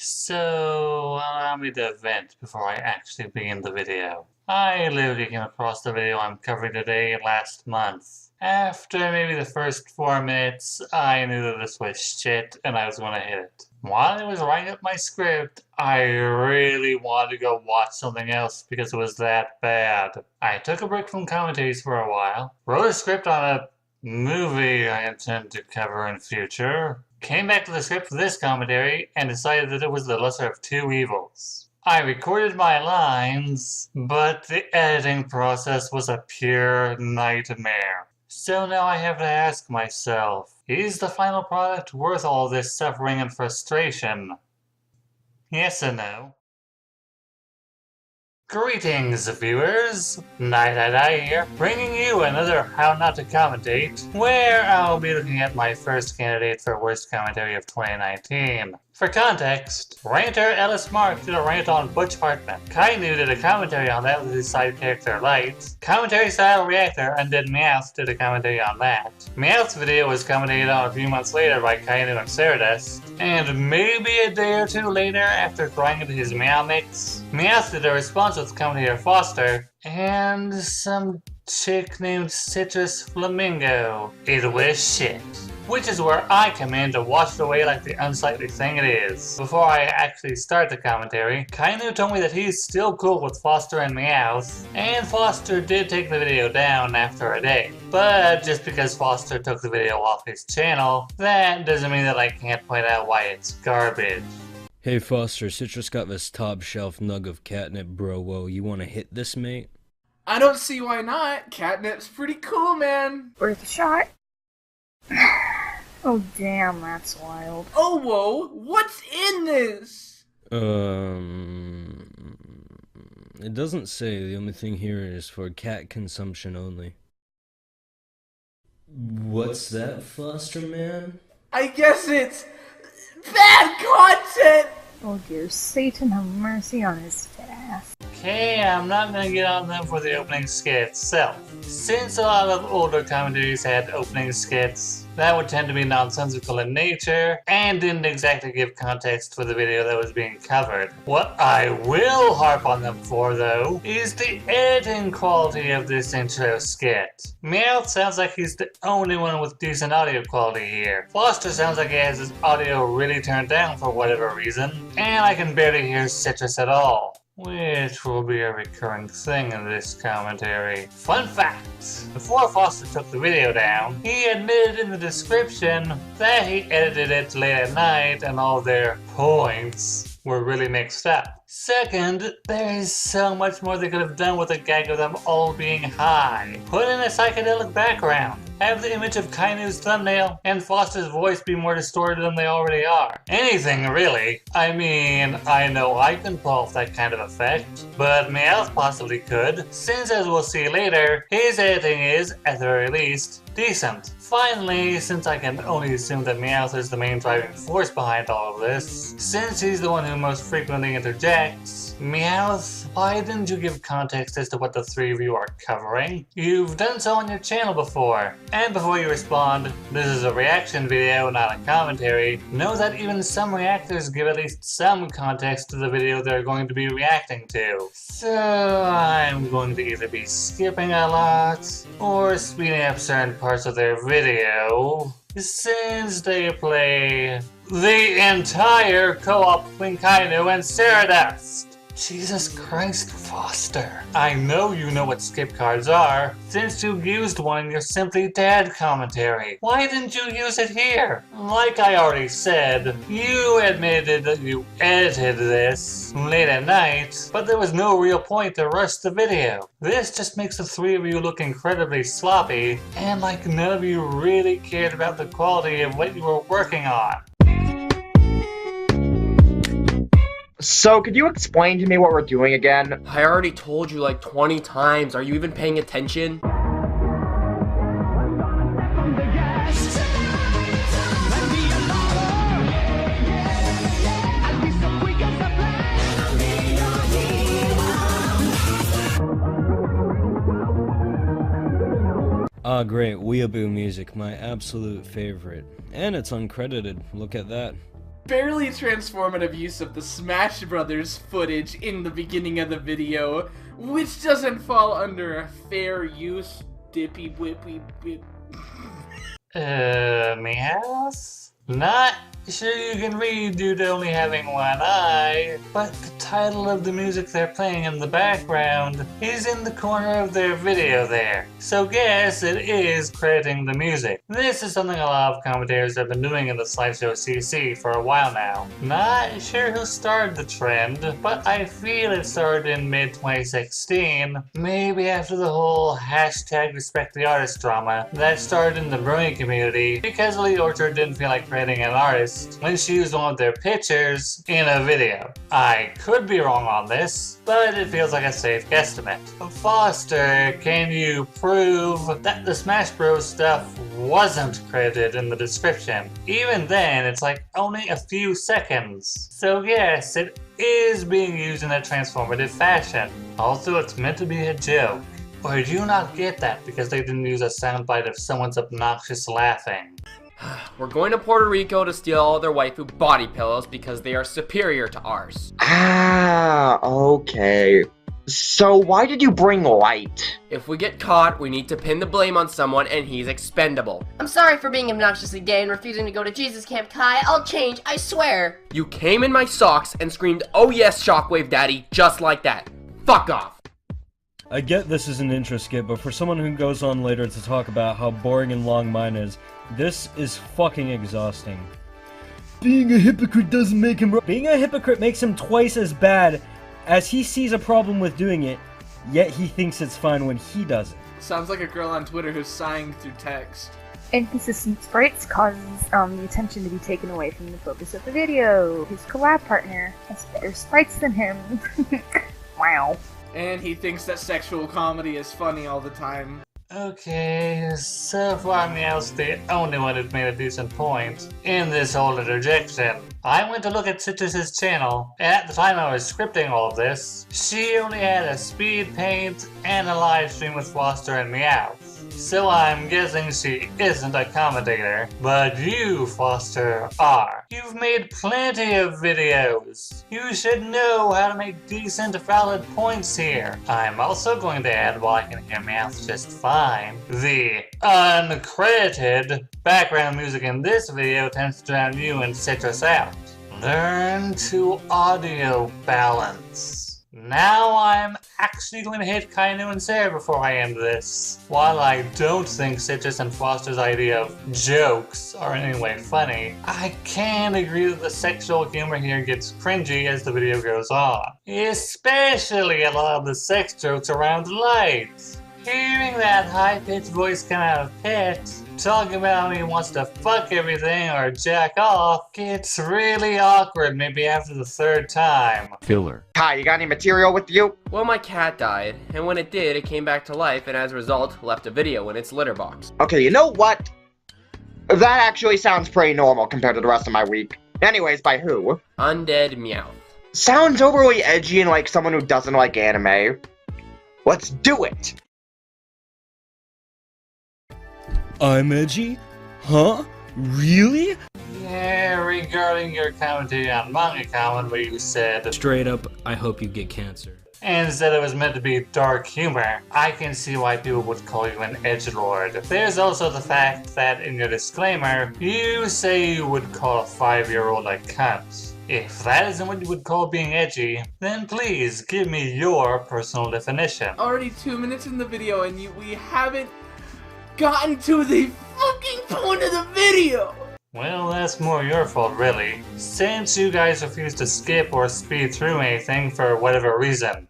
So, allow me to vent before I actually begin the video. I literally came across the video I'm covering today last month. After maybe the first 4 minutes, I knew that this was shit and I was gonna hit it. While I was writing up my script, I really wanted to go watch something else because it was that bad. I took a break from commentaries for a while, wrote a script on a movie I intend to cover in future, came back to the script for this commentary, and decided that it was the lesser of two evils. I recorded my lines, but the editing process was a pure nightmare. So now I have to ask myself, is the final product worth all this suffering and frustration? Yes and no. Greetings, viewers! Night here, bringing you another How Not to Commentate, where I'll be looking at my first candidate for Worst Commentary of 2019. For context, ranter Ellis Mark did a rant on Butch Hartman. Kainu did a commentary on that with his side character Light. Commentary Style Reactor Undead Meowth did a commentary on that. Meowth's video was commentated on a few months later by Kainu and Saradust. And maybe a day or two later, after throwing into his Meow Mix, Meowth did a response with commentator Foster and some chick named Citrus Flamingo. It was shit. Which is where I come in to wash it away like the unsightly thing it is. Before I actually start the commentary, Kainu told me that he's still cool with Foster and Meowth, and Foster did take the video down after a day. But just because Foster took the video off his channel, that doesn't mean that I can't point out why it's garbage. Hey Foster, Citrus got this top shelf nug of catnip, bro. Whoa, you wanna hit this, mate? I don't see why not. Catnip's pretty cool, man. Worth a shot? Oh damn, that's wild. Oh whoa, what's in this? It doesn't say. The only thing here is for cat consumption only. What's that, Foster man? I guess it's bad content! Oh dear Satan, have mercy on his fat ass. Okay, I'm not gonna get on them for the opening skit itself. Since a lot of older commentaries had opening skits that would tend to be nonsensical in nature and didn't exactly give context for the video that was being covered. What I will harp on them for, though, is the editing quality of this intro skit. Meowth sounds like he's the only one with decent audio quality here. Foster sounds like he has his audio really turned down for whatever reason, and I can barely hear Citrus at all, which will be a recurring thing in this commentary. Fun fact! Before Foster took the video down, he admitted in the description that he edited it late at night and all their points were really mixed up. Second, there is so much more they could have done with a gag of them all being high. Put in a psychedelic background. Have the image of Kainu's thumbnail and Foster's voice be more distorted than they already are. Anything, really. I mean, I know I can pull off that kind of effect, but Meowth possibly could, since as we'll see later, his editing is, at the very least, decent. Finally, since I can only assume that Meowth is the main driving force behind all of this, since he's the one who most frequently interjects, Meowth, why didn't you give context as to what the three of you are covering? You've done so on your channel before. And before you respond, this is a reaction video, not a commentary, know that even some reactors give at least some context to the video they're going to be reacting to. So I'm going to either be skipping a lot, or speeding up certain parts of their video, since they play the entire co-op between Kainu and Saradust. Jesus Christ, Foster. I know you know what skip cards are, since you used one in your Simply Dad commentary. Why didn't you use it here? Like I already said, you admitted that you edited this late at night, but there was no real point to rush the video. This just makes the three of you look incredibly sloppy, and like none of you really cared about the quality of what you were working on. So, could you explain to me what we're doing again? I already told you like 20 times. Are you even paying attention? Ah, great, Weeaboo music, my absolute favorite. And it's uncredited, look at that. barely transformative use of the Smash Brothers footage in the beginning of the video, which doesn't fall under a fair use, dippy whippy whip. Meows? Not sure you can read due to only having one eye, but the title of the music they're playing in the background is in the corner of their video there. So guess it is crediting the music. This is something a lot of commentators have been doing in the slideshow CC for a while now. Not sure who started the trend, but I feel it started in mid-2016, maybe after the whole hashtag respect the artist drama that started in the brewing community because Lee Orchard didn't feel like crediting an artist when she used one of their pictures in a video. I could be wrong on this, but it feels like a safe guesstimate. Foster, can you prove that the Smash Bros stuff wasn't credited in the description? Even then, it's like only a few seconds. So yes, it is being used in a transformative fashion. Also, it's meant to be a joke. Or do you not get that because they didn't use a soundbite of someone's obnoxious laughing? We're going to Puerto Rico to steal all their waifu body pillows because they are superior to ours. Ah, okay. So why did you bring light? If we get caught, we need to pin the blame on someone and he's expendable. I'm sorry for being obnoxiously gay and refusing to go to Jesus Camp Kai. I'll change, I swear. You came in my socks and screamed, "Oh yes, Shockwave Daddy," just like that. Fuck off. I get this is an intro skit, but for someone who goes on later to talk about how boring and long mine is, this is fucking exhausting. Being a hypocrite doesn't make him Being a hypocrite makes him twice as bad, as he sees a problem with doing it, yet he thinks it's fine when he does it. Sounds like a girl on Twitter who's sighing through text. Inconsistent sprites causes the attention to be taken away from the focus of the video. His collab partner has better sprites than him. Wow. And he thinks that sexual comedy is funny all the time. Okay, so far Meow's the only one who's made a decent point in this whole interjection. I went to look at Citrus's channel, and at the time I was scripting all of this, she only had a speed paint and a live stream with Foster and Meow. So I'm guessing she isn't a commentator, but you, Foster, are. You've made plenty of videos. You should know how to make decent, valid points here. I'm also going to add, while I can hear Meowth just fine, the uncredited background music in this video tends to drown you and Citrus out. Learn to audio balance. Now I'm actually going to hit Kainu and Sarah before I end this. While I don't think Citrus and Foster's idea of jokes are in any way funny, I can agree that the sexual humor here gets cringy as the video goes on. Especially a lot of the sex jokes around light. Hearing that high-pitched voice come out of Pit, talking about how he wants to fuck everything or jack off, gets really awkward maybe after the third time. Filler. Kai, you got any material with you? Well, my cat died, and when it did, it came back to life and as a result, left a video in its litter box. Okay, you know what? That actually sounds pretty normal compared to the rest of my week. Anyways, by who? Undead Meowth. Sounds overly edgy and like someone who doesn't like anime. Let's do it! I'm edgy? Huh? Really? Yeah, regarding your commentary on Manga Comment where you said, Straight up, I hope you get cancer. and said it was meant to be dark humor, I can see why people would call you an edgelord. There's also the fact that in your disclaimer, you say you would call a 5-year-old a cunt. If that isn't what you would call being edgy, then please give me your personal definition. Already 2 minutes in the video and we haven't gotten to the fucking point of the video! Well, that's more your fault, really, since you guys refuse to skip or speed through anything for whatever reason.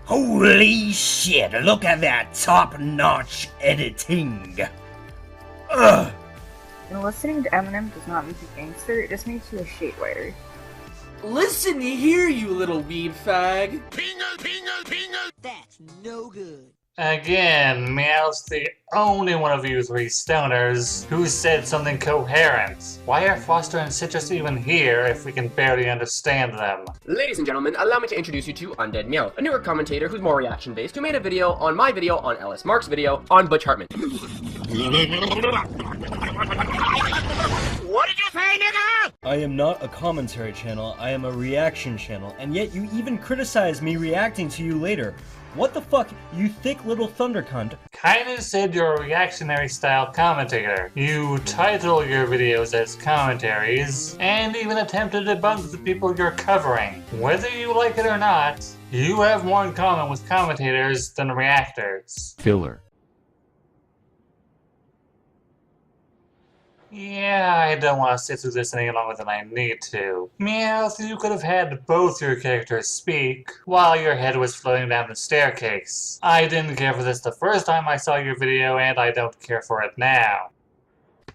Holy shit, look at that top-notch editing! Ugh! And listening to Eminem does not make you gangster, it just makes you a shade whiter. Listen to hear you little weeb fag! That's no good. Again, Meow's the only one of you three stoners who said something coherent. Why are Foster and Citrus even here if we can barely understand them? Ladies and gentlemen, allow me to introduce you to Undead Meow, a newer commentator who's more reaction-based, who made a video on my video, on Ellis Mark's video, on Butch Hartman. What did you say, nigga? I am not a commentary channel, I am a reaction channel, and yet you even criticize me reacting to you later. What the fuck, you thick little thunder cunt? Kinda said you're a reactionary style commentator. You title your videos as commentaries, and even attempt to debunk the people you're covering. Whether you like it or not, you have more in common with commentators than reactors. Filler. Yeah, I don't want to sit through this any longer than I need to. Meowth, you could have had both your characters speak while your head was floating down the staircase. I didn't care for this the first time I saw your video, and I don't care for it now.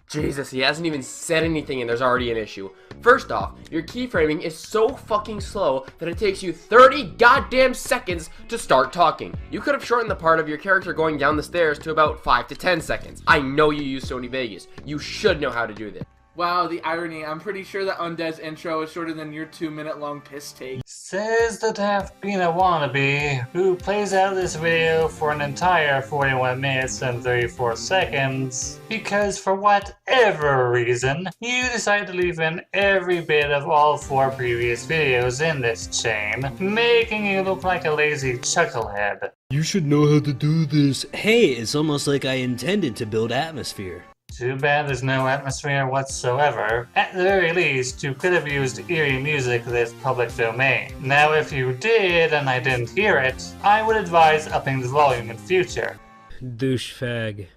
Jesus, he hasn't even said anything and there's already an issue. First off, your keyframing is so fucking slow that it takes you 30 goddamn seconds to start talking. You could have shortened the part of your character going down the stairs to about 5 to 10 seconds. I know you use Sony Vegas. You should know how to do this. Wow, the irony. I'm pretty sure that Undead's intro is shorter than your 2-minute long piss take. Says the Daft Bina wannabe, who plays out this video for an entire 41 minutes and 34 seconds, because for whatever reason, you decided to leave in every bit of all 4 previous videos in this chain, making you look like a lazy chucklehead. You should know how to do this. Hey, it's almost like I intended to build atmosphere. Too bad there's no atmosphere whatsoever. At the very least, you could have used eerie music that's public domain. Now if you did and I didn't hear it, I would advise upping the volume in future. Douchefag.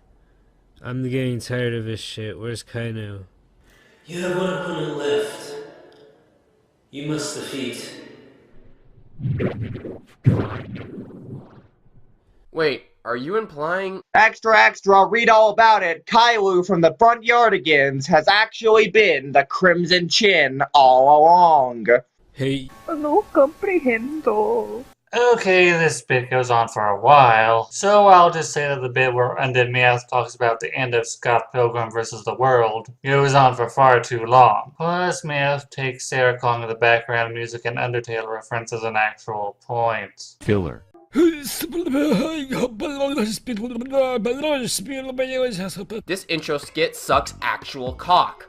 I'm getting tired of this shit. Where's Kainu? You have one opponent left. You must defeat. Wait, are you implying? Extra, extra, read all about it. Kailu from the Front Yardigans has actually been the Crimson Chin all along. Hey. No comprehendo. Okay, this bit goes on for a while, so I'll just say that the bit where Undead Meowth talks about the end of Scott Pilgrim vs. the World goes on for far too long. Plus, Meowth takes Sarah Kong in the background music and Undertale reference as an actual point. Filler. This intro skit sucks actual cock.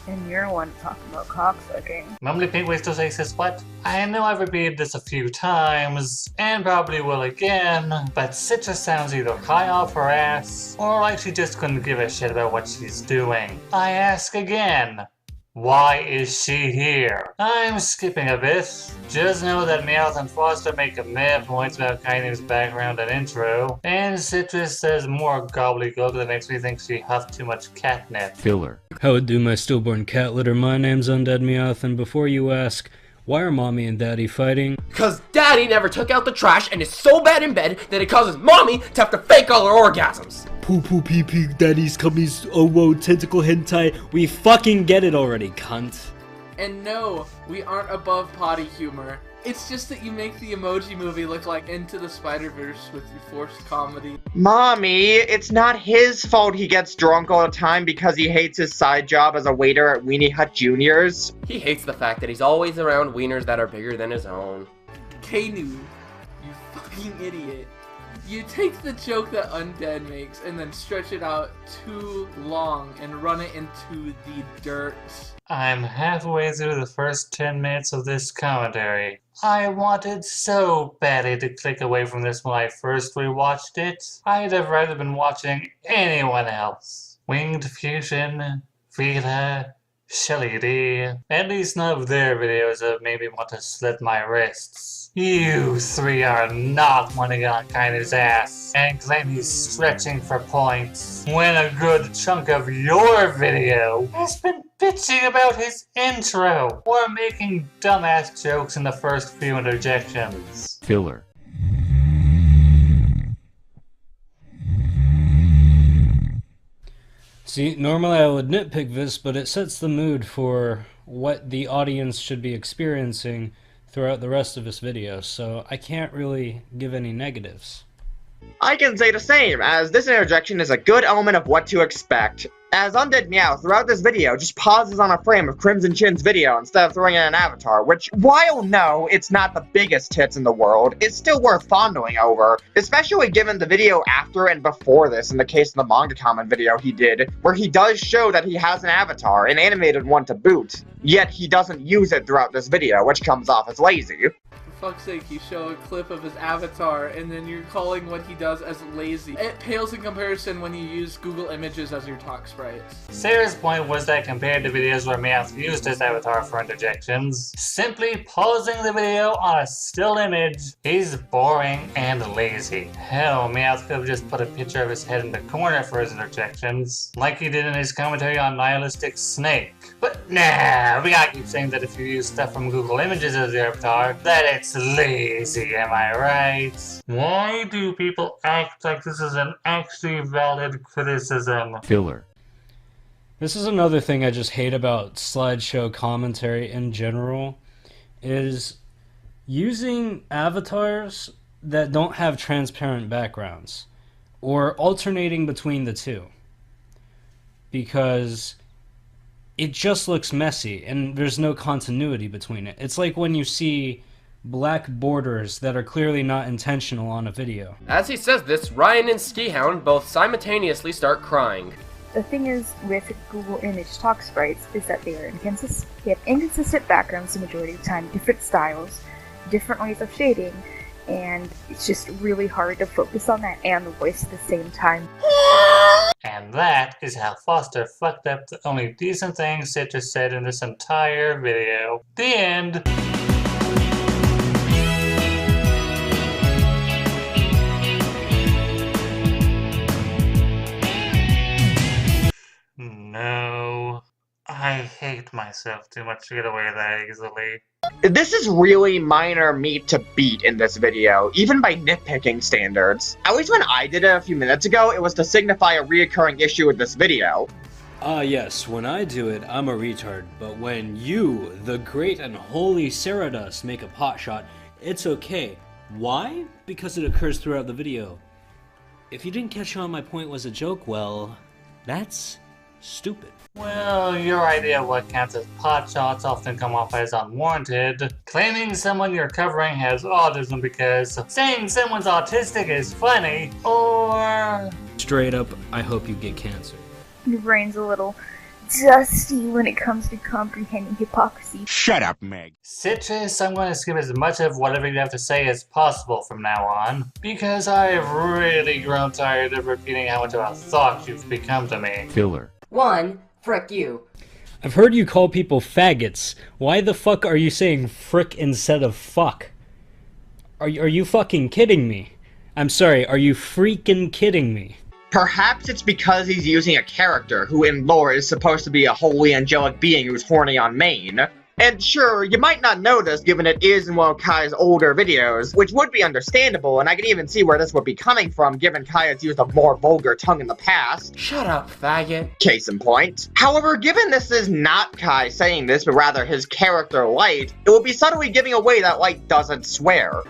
And you're one talking about cocksucking. Mumbly Pink ways to say sis what? I know I've repeated this a few times, and probably will again, but Citrus sounds either high off her ass, or like she just couldn't give a shit about what she's doing. I ask again, why is she here? I'm skipping a bit. Just know that Meowth and Foster make a meh points about Kainu's background and intro, and Citrus says more gobbledygook that makes me think she huffed too much catnip. Filler. How would do my stillborn cat litter? My name's Undead Meowth, and before you ask, why are mommy and daddy fighting? Cause daddy never took out the trash and is so bad in bed that it causes mommy to have to fake all her orgasms. Poo poo pee pee, daddy's cummies, oh whoa, tentacle hentai. We fucking get it already, cunt. And no, we aren't above potty humor. It's just that you make the Emoji Movie look like Into the Spider-Verse with your forced comedy. Mommy, it's not his fault he gets drunk all the time because he hates his side job as a waiter at Weenie Hut Juniors. He hates the fact that he's always around wieners that are bigger than his own. Kainu, you fucking idiot. You take the joke that Undead makes and then stretch it out too long and run it into the dirt. I'm halfway through the first 10 minutes of this commentary. I wanted so badly to click away from this when I first rewatched it. I'd have rather been watching anyone else. Winged Fusion, Vita, Shelly D. At least none of their videos have made me want to slit my wrists. You three are not wanting to get on Kainu's ass and claim he's stretching for points when a good chunk of your video has been bitching about his intro or making dumbass jokes in the first few interjections. Filler. See, normally I would nitpick this, but it sets the mood for what the audience should be experiencing throughout the rest of this video, so I can't really give any negatives. I can say the same, as this interjection is a good element of what to expect. As Undead Meow throughout this video just pauses on a frame of Crimson Chin's video instead of throwing in an avatar, which, while no, it's not the biggest tits in the world, it's still worth fondling over, especially given the video after and before this in the case of the manga comment video he did, where he does show that he has an avatar, an animated one to boot, yet he doesn't use it throughout this video, which comes off as lazy. For fuck's sake, you show a clip of his avatar and then you're calling what he does as lazy. It pales in comparison when you use Google Images as your talk sprites. Sarah's point was that compared to videos where Meowth used his avatar for interjections, simply pausing the video on a still image is boring and lazy. Hell, Meowth could have just put a picture of his head in the corner for his interjections, like he did in his commentary on Nihilistic Snake. But nah, we gotta keep saying that if you use stuff from Google Images as your avatar, that it's lazy, am I right? Why do people act like this is an actually valid criticism? Filler. This is another thing I just hate about slideshow commentary in general, is using avatars that don't have transparent backgrounds, or alternating between the two. Because it just looks messy, and there's no continuity between it. It's like when you see black borders that are clearly not intentional on a video. As he says this, Ryan and Skihound both simultaneously start crying. The thing is with Google Image talk sprites is that they are inconsistent. They have inconsistent backgrounds the majority of the time, different styles, different ways of shading, and it's just really hard to focus on that and the voice at the same time. And that is how Foster fucked up the only decent thing Citrus said in this entire video. The end. No. I hate myself too much to get away that easily. This is really minor meat to beat in this video, even by nitpicking standards. At least when I did it a few minutes ago, it was to signify a reoccurring issue with this video. Yes, when I do it, I'm a retard, but when you, the great and holy Ceradus, make a pot shot, it's okay. Why? Because it occurs throughout the video. If you didn't catch on my point was a joke, well, that's stupid. Well, your idea of what counts as pot shots often come off as unwarranted. Claiming someone you're covering has autism because saying someone's autistic is funny, or... Straight up, I hope you get cancer. Your brain's a little dusty when it comes to comprehending hypocrisy. Shut up, Meg. Citrus, I'm going to skip as much of whatever you have to say as possible from now on, because I have really grown tired of repeating how much of a thought you've become to me. Filler. 1. Frick you. I've heard you call people faggots. Why the fuck are you saying frick instead of fuck? Are you fucking kidding me? I'm sorry, are you freaking kidding me? Perhaps it's because he's using a character who in lore is supposed to be a holy angelic being who's horny on main. And sure, you might not know this given it is in one of Kai's older videos, which would be understandable, and I can even see where this would be coming from given Kai has used a more vulgar tongue in the past. Shut up, faggot. Case in point. However, given this is not Kai saying this, but rather his character Light, it will be subtly giving away that Light doesn't swear.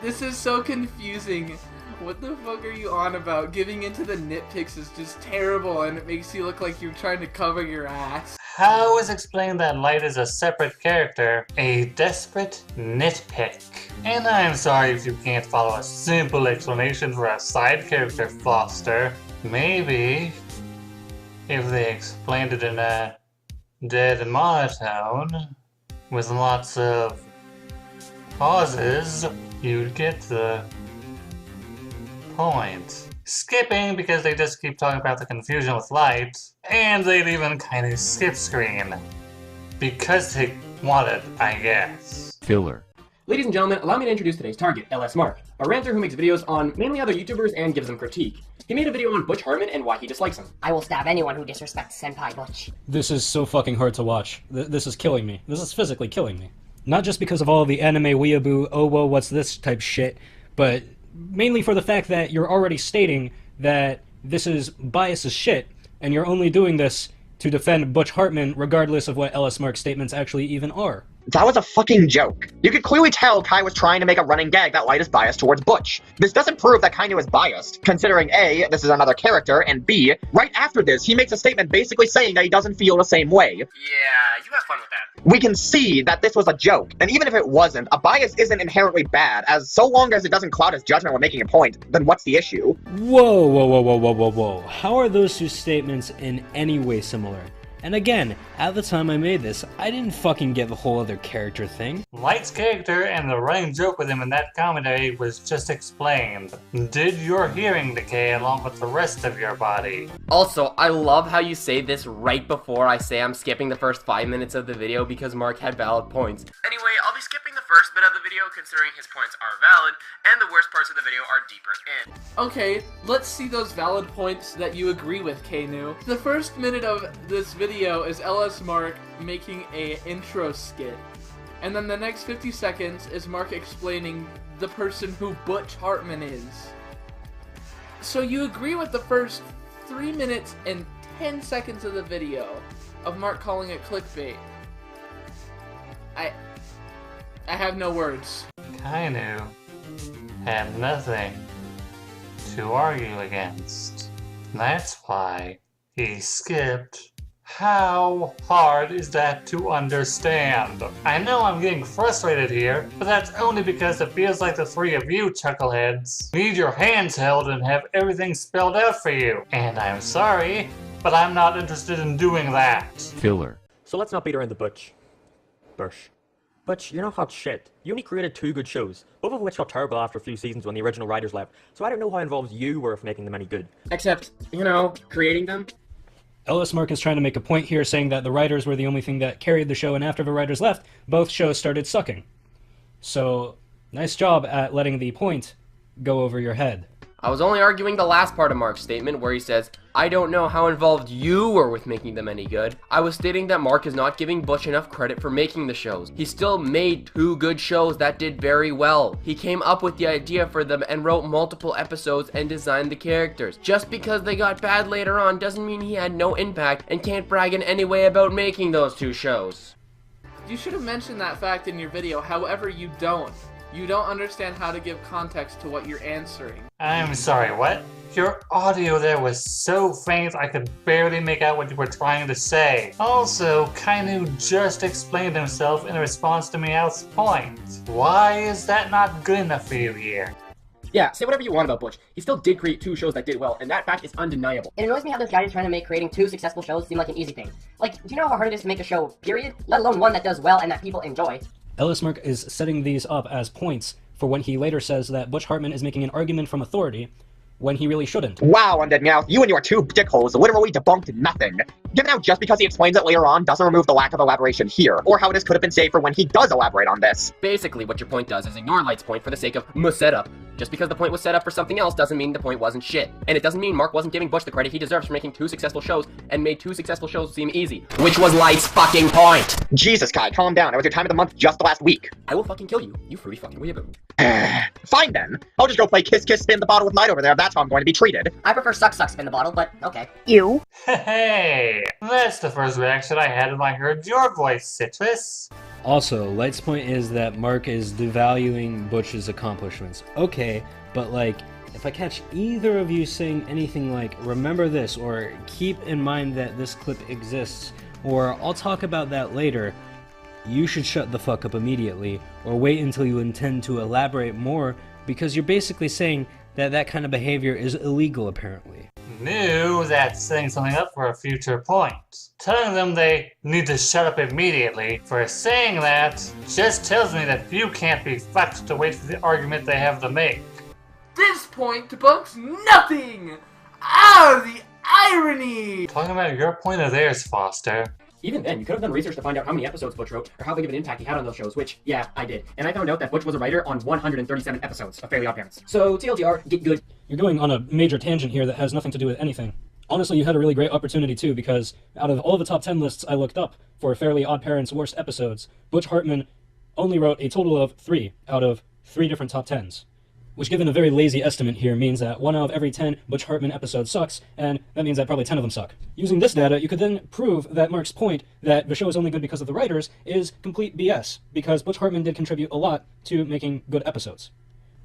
This is so confusing. What the fuck are you on about? Giving into the nitpicks is just terrible and it makes you look like you're trying to cover your ass. How is explained that Light is a separate character? A desperate nitpick. And I'm sorry if you can't follow a simple explanation for a side character, Foster. Maybe if they explained it in a dead monotone with lots of pauses, you'd get the point. Skipping because they just keep talking about the confusion with Light, and they'd even kind of skip screen. Because they wanted, I guess. Filler. Ladies and gentlemen, allow me to introduce today's target, LS Mark, a ranter who makes videos on mainly other YouTubers and gives them critique. He made a video on Butch Hartman and why he dislikes him. I will stab anyone who disrespects Senpai Butch. This is so fucking hard to watch. This is killing me. This is physically killing me. Not just because of all the anime weeaboo, oh whoa, what's this type shit, but mainly for the fact that you're already stating that this is biased as shit, and you're only doing this to defend Butch Hartman regardless of what LS Mark's statements actually even are. That was a fucking joke. You could clearly tell Kai was trying to make a running gag that Light is biased towards Butch. This doesn't prove that Kainu is biased, considering A, this is another character, and B, right after this, he makes a statement basically saying that he doesn't feel the same way. Yeah, you have fun with that. We can see that this was a joke, and even if it wasn't, a bias isn't inherently bad, as so long as it doesn't cloud his judgment when making a point, then what's the issue? Whoa, whoa, whoa, whoa, whoa, whoa, whoa. How are those two statements in any way similar? And again, at the time I made this, I didn't fucking get the whole other character thing. Light's character and the running joke with him in that commentary was just explained. Did your hearing decay along with the rest of your body? Also, I love how you say this right before I say I'm skipping the first 5 minutes of the video because Mark had valid points. Anyway, I'll be skipping the first bit of the video considering his points are valid, and the worst parts of the video are deeper in. Okay, let's see those valid points that you agree with, Kainu. The first minute of this video is LS Mark making a intro skit. And then the next 50 seconds is Mark explaining the person who Butch Hartman is. So you agree with the first 3 minutes and 10 seconds of the video of Mark calling it clickbait. I have no words. Kainu had nothing to argue against. That's why he skipped. How hard is that to understand? I know I'm getting frustrated here, but that's only because it feels like the three of you chuckleheads need your hands held and have everything spelled out for you. And I'm sorry, but I'm not interested in doing that. Filler. So let's not beat around the bush. Butch, you're not hot shit. You only created 2 good shows, both of which got terrible after a few seasons when the original writers left, so I don't know how involved you were with making them any good. Except, you know, creating them. LS Mark is trying to make a point here saying that the writers were the only thing that carried the show, and after the writers left, both shows started sucking. So, nice job at letting the point go over your head. I was only arguing the last part of Mark's statement where he says, I don't know how involved you were with making them any good. I was stating that Mark is not giving Butch enough credit for making the shows. He still made 2 good shows that did very well. He came up with the idea for them and wrote multiple episodes and designed the characters. Just because they got bad later on doesn't mean he had no impact and can't brag in any way about making those 2 shows. You should have mentioned that fact in your video, however you don't. You don't understand how to give context to what you're answering. I'm sorry, what? Your audio there was so faint I could barely make out what you were trying to say. Also, Kainu just explained himself in response to Meowth's point. Why is that not good enough for you here? Yeah, say whatever you want about Butch. He still did create 2 shows that did well, and that fact is undeniable. It annoys me how those guys are trying to make creating 2 successful shows seem like an easy thing. Like, do you know how hard it is to make a show, period? Let alone one that does well and that people enjoy. LS Mark is setting these up as points for when he later says that Butch Hartman is making an argument from authority when he really shouldn't. Wow, Undead Meowth, you and your 2 dickholes literally debunked nothing. Given how just because he explains it later on doesn't remove the lack of elaboration here, or how this could have been saved for when he does elaborate on this. Basically, what your point does is ignore Light's point for the sake of setup. Just because the point was set up for something else doesn't mean the point wasn't shit. And it doesn't mean Mark wasn't giving Butch the credit he deserves for making 2 successful shows and made 2 successful shows seem easy. Which was Light's fucking point! Jesus, Kai, calm down. It was your time of the month just last week. I will fucking kill you, you fruity fucking weeaboo. Fine then. I'll just go play Kiss Kiss Spin the Bottle with Light over there if that's how I'm going to be treated. I prefer Suck Suck Spin the Bottle, but okay. You. Hey, that's the first reaction I had when I heard your voice, Citrus. Also, Light's point is that Mark is devaluing Butch's accomplishments. Okay, but like, if I catch either of you saying anything like, remember this, or keep in mind that this clip exists, or I'll talk about that later, you should shut the fuck up immediately, or wait until you intend to elaborate more, because you're basically saying that that kind of behavior is illegal, apparently. Knew that setting something up for a future point. Telling them they need to shut up immediately for saying that just tells me that you can't be fucked to wait for the argument they have to make. This point debunks nothing! Ah, the irony! Talking about your point or theirs, Foster. Even then, you could have done research to find out how many episodes Butch wrote, or how big of an impact he had on those shows, which, yeah, I did. And I found out that Butch was a writer on 137 episodes of Fairly OddParents. So, TLDR, get good. You're going on a major tangent here that has nothing to do with anything. Honestly, you had a really great opportunity too, because out of all the top 10 lists I looked up for Fairly OddParents' worst episodes, Butch Hartman only wrote a total of 3 out of 3 different top 10s. which given a very lazy estimate here means that 1 out of every 10 Butch Hartman episodes sucks, and that means that probably 10 of them suck. Using this data, you could then prove that Mark's point that the show is only good because of the writers is complete BS, because Butch Hartman did contribute a lot to making good episodes.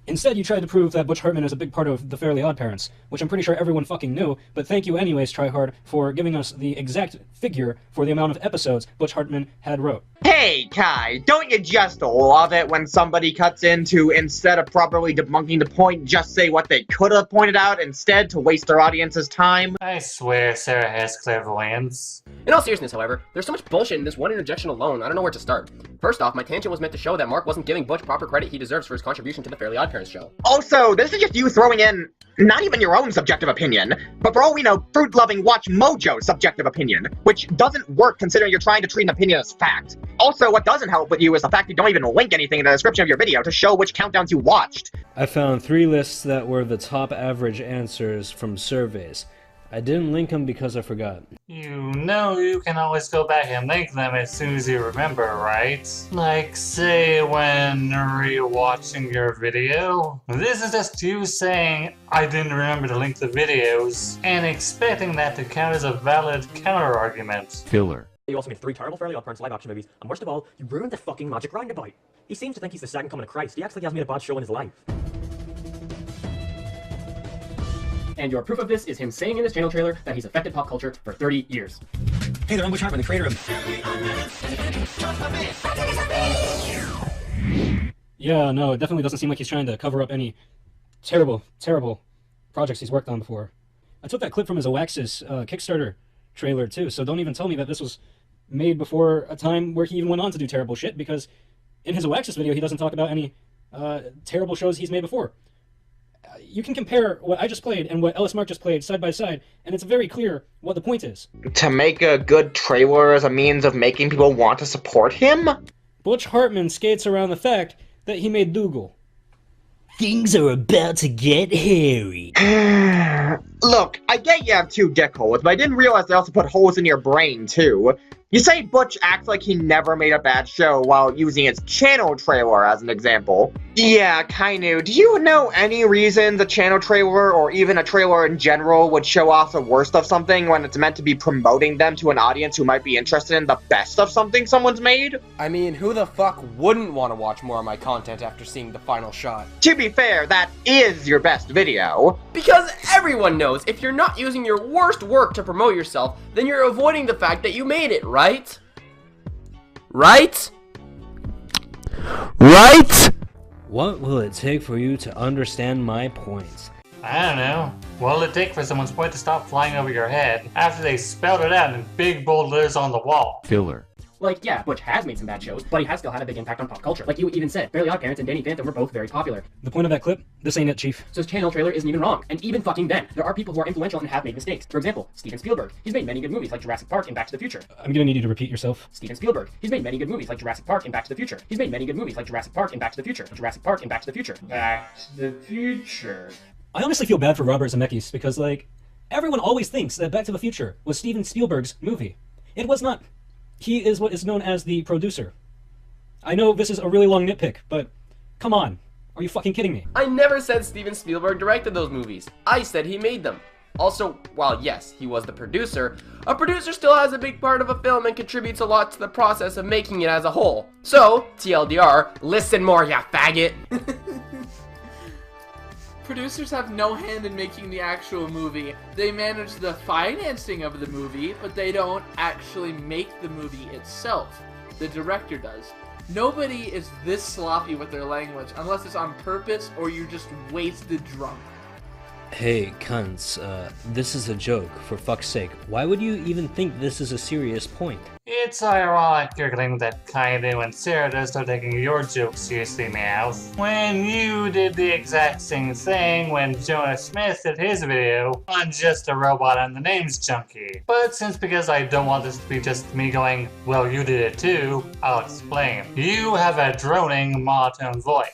Instead, you tried to prove that Butch Hartman is a big part of The Fairly Odd Parents, which I'm pretty sure everyone fucking knew, but thank you anyways, Tryhard, for giving us the exact figure for the amount of episodes Butch Hartman had wrote. Hey, Kai, don't you just love it when somebody cuts in to, instead of properly debunking the point, just say what they could have pointed out instead to waste their audience's time? I swear Sarah has clairvoyance. In all seriousness, however, there's so much bullshit in this one interjection alone, I don't know where to start. First off, my tangent was meant to show that Mark wasn't giving Butch proper credit he deserves for his contribution to the Fairly Odd Parents show. Also, this is just you throwing in, not even your own subjective opinion, but for all we know, fruit-loving Watch Mojo's subjective opinion, which doesn't work considering you're trying to treat an opinion as fact. Also, what doesn't help with you is the fact you don't even link anything in the description of your video to show which countdowns you watched. I found 3 lists that were the top average answers from surveys. I didn't link them because I forgot. You know you can always go back and link them as soon as you remember, right? Like, say, when rewatching your video. This is just you saying, I didn't remember to link the videos, and expecting that to count as a valid counter-argument. Filler. You also made 3 terrible Fairly Odd Parents live-action movies, and worst of all, you ruined the fucking magic roundabout. He seems to think he's the second coming of Christ. He acts like he hasn't made a bad show in his life. And your proof of this is him saying in his channel trailer that he's affected pop culture for 30 years. Hey there, I'm Butch Hartman, the creator of... Yeah, no, it definitely doesn't seem like he's trying to cover up any terrible, terrible projects he's worked on before. I took that clip from his Oaxis Kickstarter trailer too, so don't even tell me that this was made before a time where he even went on to do terrible shit, because in his Oaxis video he doesn't talk about any terrible shows he's made before. You can compare what I just played and what Ellis Mark just played side by side, and it's very clear what the point is. To make a good trailer as a means of making people want to support him? Butch Hartman skates around the fact that he made Dougal. Things are about to get hairy. Look, I get you have 2 dick holes, but I didn't realize they also put holes in your brain, too. You say Butch acts like he never made a bad show while using his channel trailer as an example. Yeah, Kainu, do you know any reason the channel trailer, or even a trailer in general, would show off the worst of something when it's meant to be promoting them to an audience who might be interested in the best of something someone's made? I mean, who the fuck wouldn't want to watch more of my content after seeing the final shot? To be fair, that is your best video. Because everyone knows if you're not using your worst work to promote yourself, then you're avoiding the fact that you made it, right? Right? Right? What will it take for you to understand my points? I don't know. What will it take for someone's point to stop flying over your head after they spelled it out in big bold letters on the wall? Filler. Like, yeah, Butch has made some bad shows, but he has still had a big impact on pop culture. Like you even said, Fairly Odd Parents and Danny Phantom were both very popular. The point of that clip? This ain't it, Chief. So his channel trailer isn't even wrong. And even fucking then, there are people who are influential and have made mistakes. For example, Steven Spielberg. He's made many good movies like Jurassic Park and Back to the Future. I'm gonna need you to repeat yourself. Steven Spielberg. He's made many good movies like Jurassic Park and Back to the Future. He's made many good movies like Jurassic Park and Back to the Future. Jurassic Park and Back to the Future. Back to the Future. I honestly feel bad for Robert Zemeckis because, like, everyone always thinks that Back to the Future was Steven Spielberg's movie. It was not. He is what is known as the producer. I know this is a really long nitpick, but come on. Are you fucking kidding me? I never said Steven Spielberg directed those movies. I said he made them. Also, while yes, he was the producer, a producer still has a big part of a film and contributes a lot to the process of making it as a whole. So, TLDR, listen more, ya faggot. Producers have no hand in making the actual movie. They manage the financing of the movie, but they don't actually make the movie itself. The director does. Nobody is this sloppy with their language unless it's on purpose or you're just wasted drunk. Hey, cunts, this is a joke, for fuck's sake. Why would you even think this is a serious point? It's ironic you're claiming that Kainu and Sarah start taking your jokes seriously, Meowth. When you did the exact same thing when Jonah Smith did his video on Just a Robot and the Name's Junkie. But because I don't want this to be just me going, well, you did it too, I'll explain. You have a droning monotone voice.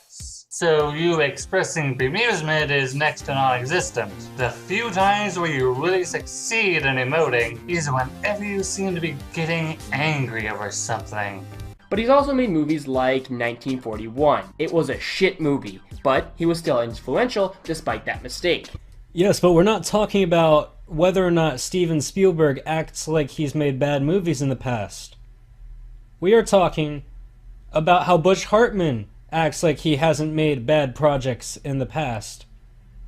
So you expressing bemusement is next to non-existent. The few times where you really succeed in emoting is whenever you seem to be getting angry over something. But he's also made movies like 1941. It was a shit movie, but he was still influential despite that mistake. Yes, but we're not talking about whether or not Steven Spielberg acts like he's made bad movies in the past. We are talking about how Butch Hartman acts like he hasn't made bad projects in the past.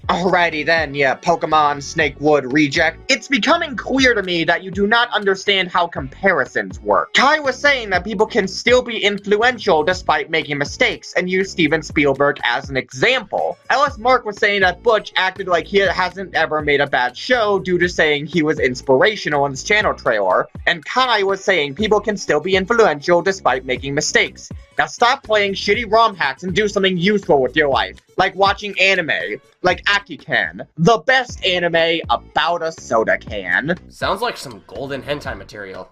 Alrighty then, yeah, Pokemon Snakewood reject. It's becoming clear to me that you do not understand how comparisons work. Kai was saying that people can still be influential despite making mistakes, and used Steven Spielberg as an example. Ellis Mark was saying that Butch acted like he hasn't ever made a bad show due to saying he was inspirational in his channel trailer, and Kai was saying people can still be influential despite making mistakes. Now stop playing shitty ROM hacks and do something useful with your life, like watching anime, like Akiken, the best anime about a soda can. Sounds like some golden hentai material.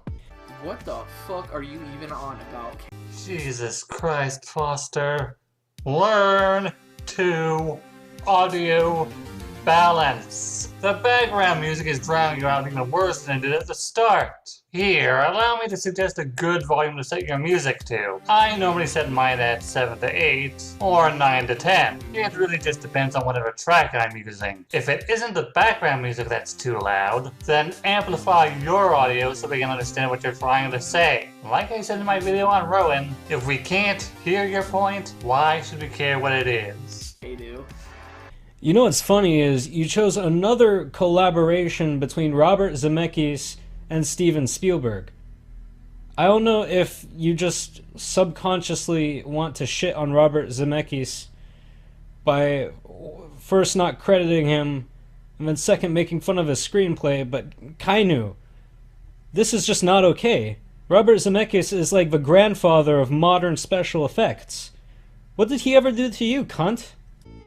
What the fuck are you even on about? Jesus Christ, Foster. Learn to audio balance. The background music is drowning you out even worse than it did at the start. Here, allow me to suggest a good volume to set your music to. I normally set mine at 7 to 8, or 9 to 10. It really just depends on whatever track I'm using. If it isn't the background music that's too loud, then amplify your audio so we can understand what you're trying to say. Like I said in my video on Rowan, if we can't hear your point, why should we care what it is? They do. You know what's funny is you chose another collaboration between Robert Zemeckis and Steven Spielberg. I don't know if you just subconsciously want to shit on Robert Zemeckis by first not crediting him and then second making fun of his screenplay, but Kainu, this is just not okay. Robert Zemeckis is like the grandfather of modern special effects. What did he ever do to you, cunt?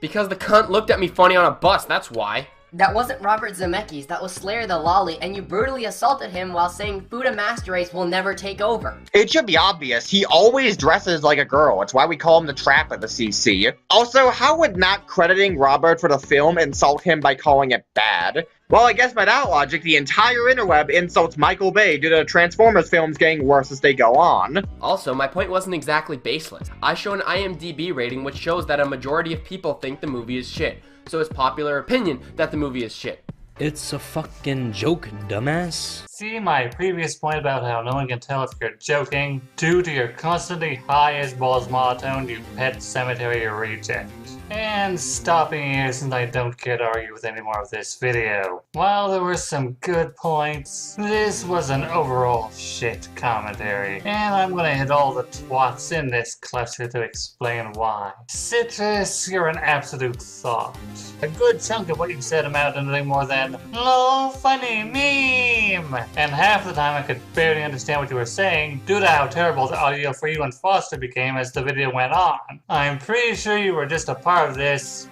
Because the cunt looked at me funny on a bus, that's why. That wasn't Robert Zemeckis, that was Slayer the Lolly, and you brutally assaulted him while saying Fuda Master Race will never take over. It should be obvious, he always dresses like a girl. It's why we call him the Trap at the CC. Also, how would not crediting Robert for the film insult him by calling it bad? Well, I guess by that logic, the entire interweb insults Michael Bay due to Transformers films getting worse as they go on. Also, my point wasn't exactly baseless. I show an IMDb rating which shows that a majority of people think the movie is shit. So it's popular opinion that the movie is shit. It's a fucking joke, dumbass. See my previous point about how no one can tell if you're joking due to your constantly high as balls monotone, you pet cemetery reject. And stopping here since I don't care to argue with any more of this video. While there were some good points, this was an overall shit commentary, and I'm gonna hit all the twats in this cluster to explain why. Citrus, you're an absolute thought. A good chunk of what you said amounted to nothing more than lol funny meme, and half the time I could barely understand what you were saying due to how terrible the audio for you and Foster became as the video went on. I'm pretty sure you were just a part of this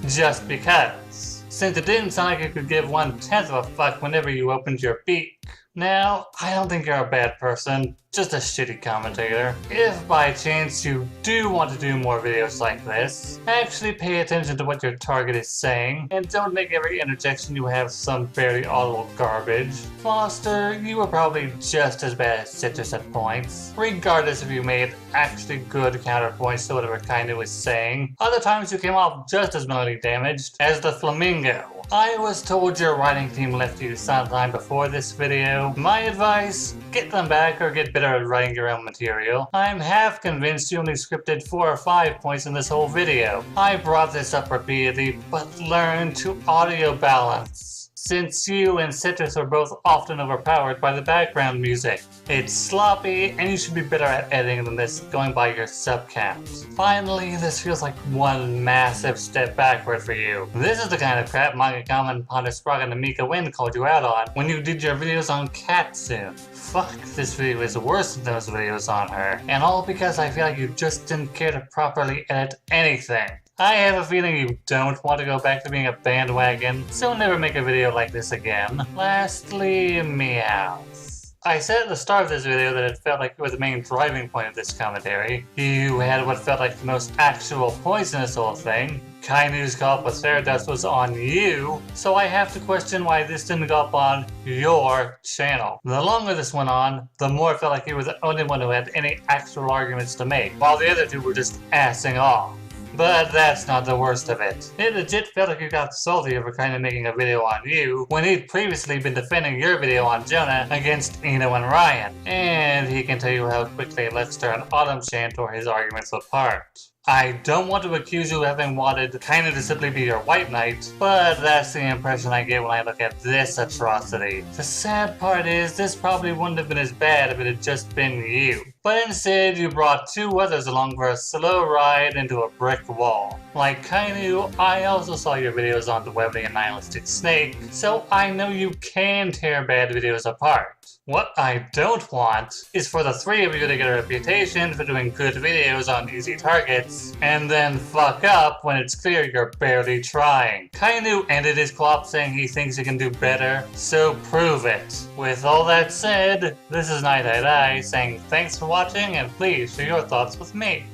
just because, since it didn't sound like you could give 1/10 of a fuck whenever you opened your beak. Now, I don't think you're a bad person, just a shitty commentator. If by chance you do want to do more videos like this, actually pay attention to what your target is saying, and don't make every interjection you have some barely audible garbage. Foster, you were probably just as bad as Citrus at points, regardless if you made actually good counterpoints to whatever Kainu was saying. Other times you came off just as mentally damaged as the Flamingo. I was told your writing team left you sometime before this video. My advice, get them back or get better at writing your own material. I'm half convinced you only scripted 4 or 5 points in this whole video. I brought this up repeatedly, but learn to audio balance, since you and Citrus are both often overpowered by the background music. It's sloppy, and you should be better at editing than this, going by your sub count. Finally, this feels like one massive step backward for you. This is the kind of crap Manga Common, Ponder Sprog, and Amika Wynn called you out on when you did your videos on Katsu. Fuck, this video is worse than those videos on her, and all because I feel like you just didn't care to properly edit anything. I have a feeling you don't want to go back to being a bandwagon, so never make a video like this again. Lastly, meows. I said at the start of this video that it felt like you were the main driving point of this commentary. You had what felt like the most actual points in this whole thing. Kainu's go up with Stardust was on you, so I have to question why this didn't go up on your channel. The longer this went on, the more it felt like you were the only one who had any actual arguments to make, while the other two were just assing off. But that's not the worst of it. It legit felt like you got salty over Kainu making a video on you, when he'd previously been defending your video on Jonah against Eno and Ryan. And he can tell you how quickly Lester and Autumn Chan tore his arguments apart. I don't want to accuse you of having wanted Kainu to simply be your white knight, but that's the impression I get when I look at this atrocity. The sad part is, this probably wouldn't have been as bad if it had just been you. But instead, you brought two others along for a slow ride into a brick wall. Like Kainu, I also saw your videos on the web the Nihilistic Snake, so I know you can tear bad videos apart. What I don't want is for the three of you to get a reputation for doing good videos on easy targets, and then fuck up when it's clear you're barely trying. Kainu ended his co-op saying he thinks he can do better, so prove it. With all that said, this is Night saying thanks for watching and please share your thoughts with me.